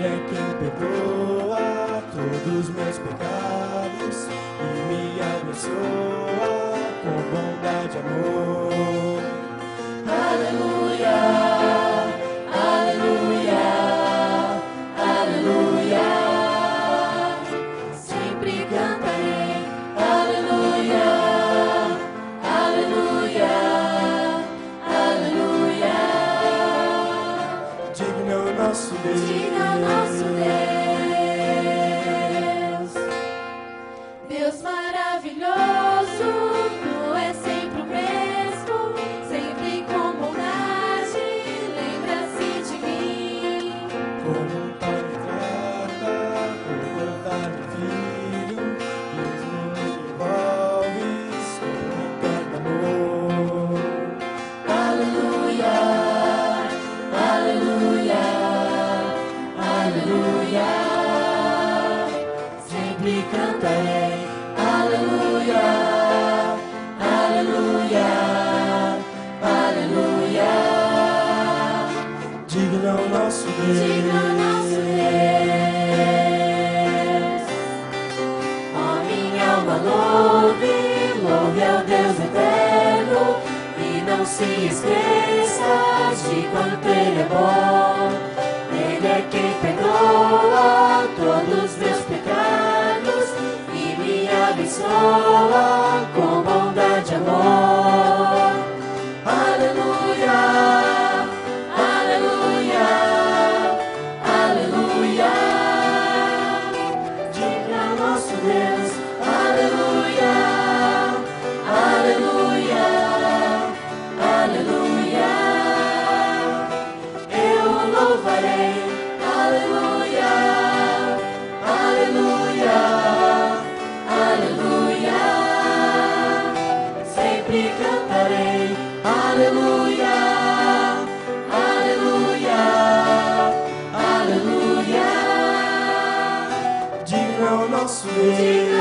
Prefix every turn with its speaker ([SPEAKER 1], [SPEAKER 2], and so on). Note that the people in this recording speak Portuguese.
[SPEAKER 1] Ele é quem perdoa todos os meus pecados e me abençoa com bondade e amor.
[SPEAKER 2] Aleluia, aleluia, aleluia. Sempre cantarei. Aleluia, aleluia, aleluia.
[SPEAKER 1] Digno é o nosso Deus.
[SPEAKER 2] Digno é o nosso Deus. Deus maravilhoso, tu és sempre o mesmo, sempre com bondade, lembra-se de mim.
[SPEAKER 1] Como um pai me trata, por guardar meu filho, mesmo me envolves com eterno amor.
[SPEAKER 2] Aleluia, aleluia, aleluia. Sempre cantarei. Aleluia, aleluia, aleluia.
[SPEAKER 1] Digno é o nosso Deus.
[SPEAKER 2] Digno é o nosso Deus. Ó minha alma, louve, louve ao Deus eterno, e não se esqueça de quanto Ele é bom. Ele é quem perdoa todos os meus pecados e me abençoa com bondade e amor. Aleluia, aleluia, aleluia. Digno é o nosso Deus. Aleluia, aleluia, aleluia. Eu o louvarei. Aleluia, aleluia, aleluia. Sempre cantarei. Aleluia, aleluia, aleluia.
[SPEAKER 1] Digno é o nosso Deus.